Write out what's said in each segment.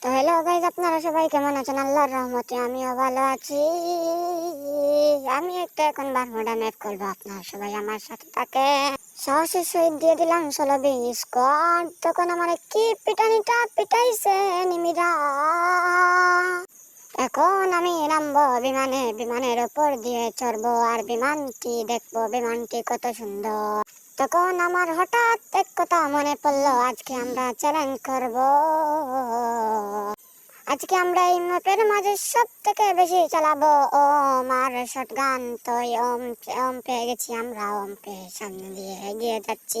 তো hello guys, আপনারা সবাই কেমন আছেন? আল্লাহর রহমতে আমিও ভালো আছি। আমি একটা এখন বারমুডা ম্যাপ করবো, আপনারা সবাই আমার সাথে থাকে। সাহসের সহিত দিয়ে দিলাম 16-20 স্কোয়াড। তখন আমার কি পিটানিটা পিটাইছে নিমিরা। এখন আমি নামবো বিমানে, বিমানের উপর দিয়ে চড়বো আর বিমানটি দেখবো, বিমানটি কত সুন্দর। তখন আমার হঠাৎ এক কথা মনে পড়লো, আজকে আমরা চ্যালেঞ্জ করব। আজকে আমরা এই ম্যাপের মাঝে সব থেকে বেশি চালাবো ওম আর শটগান। তো ওম ওম পেয়ে গেছি, আমরা ওম পেয়ে সামনে দিয়ে এগিয়ে যাচ্ছি।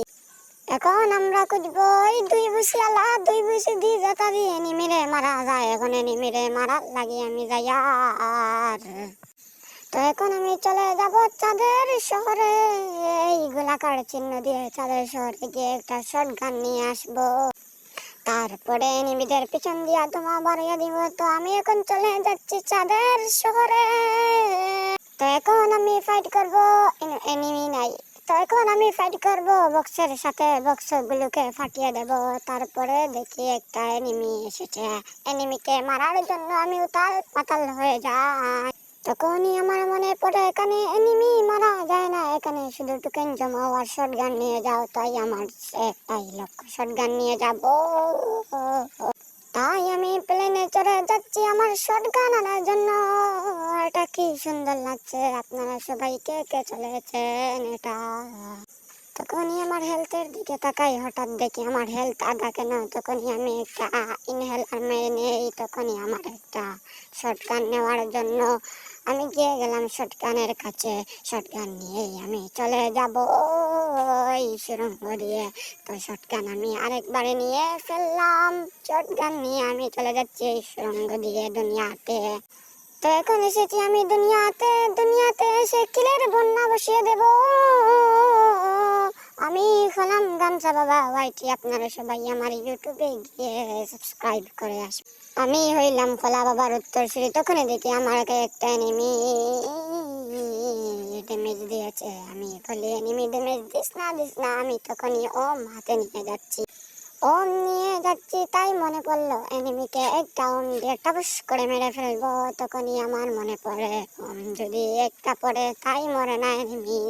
এখন আমরা খুঁজবো এই দুই বুসি দিয়ে যেটা দিয়ে নিমিরে মারা যায়। এখন নিমিরে মারা লাগে আমি যাই। আর তো এখন আমি চলে যাব চাঁদের শহরে। এই গোলাকার চিহ্ন দিয়ে চাঁদের শহরে গিয়ে একটা শটগান নিয়ে আসবো। তারপরে এনিমিদের পিছন দিয়ে ধোঁয়া বাড়িয়ে দিব। তো আমি এখন চলে যাচ্ছি চাঁদের শহরে। তো এখন আমি ফাইট করব, এনিমি নাই। তো এখন আমি ফাইট করব বক্সের সাথে, বক্সগুলোকে ফাটিয়ে দেব। তারপরে দেখি একটা এনিমি এসেছে, এনিমিকে মারার জন্য আমি উতাল পাতাল হয়ে যাই। তখনই আমার মনে পড়ে এখানে এনিমি মারা যায় না, এখানে শুধু টোকেন জমাও আর শটগান নিয়ে যাও। তাই আমার একটাই লক্ষ্য, শটগান নিয়ে যাব। তাই আমি প্লেনে চড়ে যাচ্ছি আমার শটগান আনার জন্য। এটা কি সুন্দর লাগছে, আপনারা সবাই কে কে চলেছেন এটা। তখনই আমার হেলথের দিকে তাকাই, হঠাৎ দেখি আমার হেলথ আধা কেন। তখনই আমি একটা ইনহেলার মেরে নেই। তখনই আমার একটা শটগান নেওয়ার জন্য আমি গিয়ে গেলাম শটগানের কাছে। শটগান নিয়েই আমি চলে যাব ওই সুড়ঙ্গ দিয়ে। তো শটগান আমি আরেকবারে নিয়ে ফেললাম। শটগান নিয়ে আমি চলে যাচ্ছি এই সুড়ঙ্গ দিয়ে দুনিয়াতে। তো এখন এসেছি আমি দুনিয়াতে, দুনিয়াতে এসে কিলের বন্যা বসিয়ে দেব। আমি হলাম গামছা বাবা ওয়াইটি, আপনারা সবাই আমার ইউটিউবে গিয়ে সাবস্ক্রাইব করে আসবেন। আমি হইলাম খোলা বাবার উত্তরসূরি। তখনই দেখি আমাকে একটা এনিমি ড্যামেজ দিয়েছে। আমি বলি এনিমি ড্যামেজ দিস না। আমি তখনই ওম হাতে নিয়ে যাচ্ছি, ওম নিয়ে যাচ্ছি। তাই মনে পড়লো এনিমিকে একটা ওম দিয়ে টাপুস করে মেরে ফেলবো। তখনই আমার মনে পড়ে ওম যদি একটা পড়ে তাই মরে না এনিমি।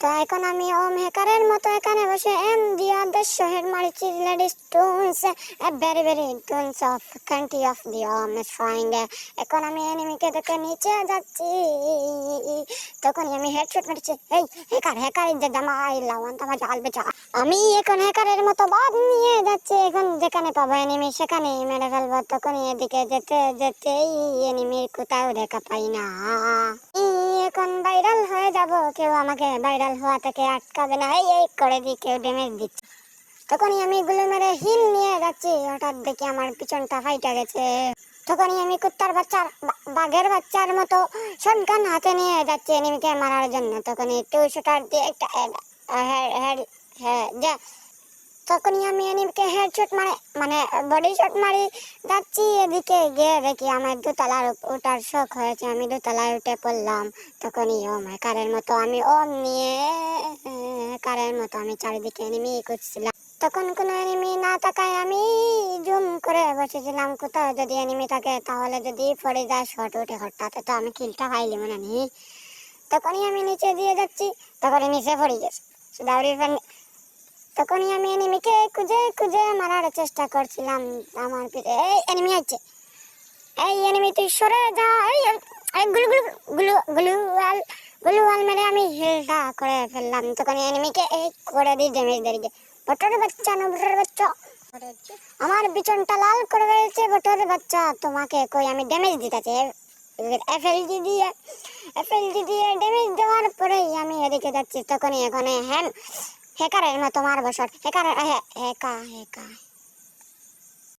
তো এখন আমি ওম হ্যাকারের মতো এখানে বসে এম দিয়া দেশ হেড মারছি। Ladies toons very toons of country of the Om frying. এখন আমি এনিমিকে দেখে নিচে যাচ্ছি। তখনই আমি হেডশট মারছি। এই হ্যাকার যে জামাই লাওয়ান তামা জাল বেচা। আমি এখন হ্যাকারের মতো বাদ নিয়ে যাচ্ছি। এখন যেখানে পাবো এনিমি সেখানে মেরে ফেলবো। তখনই এদিকে যেতেই এনিমির কোথাও দেখা পাই না। এখন ভাইরাল হয়ে যাব, কেউ আমাকে ভাইরাল হওয়া থেকে আটকাবে না। এই করে দি কেউ ড্যামেজ দিচ্ছে। তখনই আমি গুলো মেরে হিল নিয়ে যাচ্ছি। হঠাৎ দেখি আমার পিছনটা ফাইটা গেছে। তখনই আমি কুত্তার বাচ্চার বাঘের বাচ্চার মতো শটগান হাতে নিয়ে যাচ্ছি এনিমিকে মারার জন্য। তখনই টু শুটার দিয়ে একটা তখনই আমি এনিমিকে হেডশট মানে বডি শট মারি যাচ্ছি। এদিকে গিয়ে দেখি আমার দোতলার ওঠার শখ হয়েছে, আমি দোতলায় উঠে পড়লাম। তখনই ওম হ্যাকারের মতো আমি ওম নিয়ে হ্যাকারের মতো আমি চারিদিকে এনিমি খুঁজছিলাম। তখন কোনো এনিমি না থাকায় আমি জুম করে বসেছিলাম, কোথাও যদি এনিমি থাকে তাহলে যদি পড়ে যায় শট উঠে হঠাৎ তো আমি কিলটা পাইলি মনে নেই। তখনই আমি নিচে দিয়ে যাচ্ছি, তখনই নিচে পড়ে গেছে দাউরি। তখনই আমি এনিমিকে খুঁজে মারার চেষ্টা করছিলাম। আমার পিঠে এই এনিমি আছে, এই এনিমি তুই সরে যা। এই গ্লুয়াল মেরে আমি হিলটা করে ফেললাম। তখন এনিমিকে এই করে দিই ড্যামেজ দেরিয়ে। বটরের বাচ্চা নবরের বাচ্চা, আমার বিচনটা লাল করে রয়েছে। বটরের বাচ্চা তোমাকে কই আমি ড্যামেজ দিতেছি। এফএলজি দিয়ে ড্যামেজ দেওয়ার পরেই আমি এদিকে যাচ্ছি। তখনই এখানে হ্যাকারের মতো মারবো শট। হ্যাকার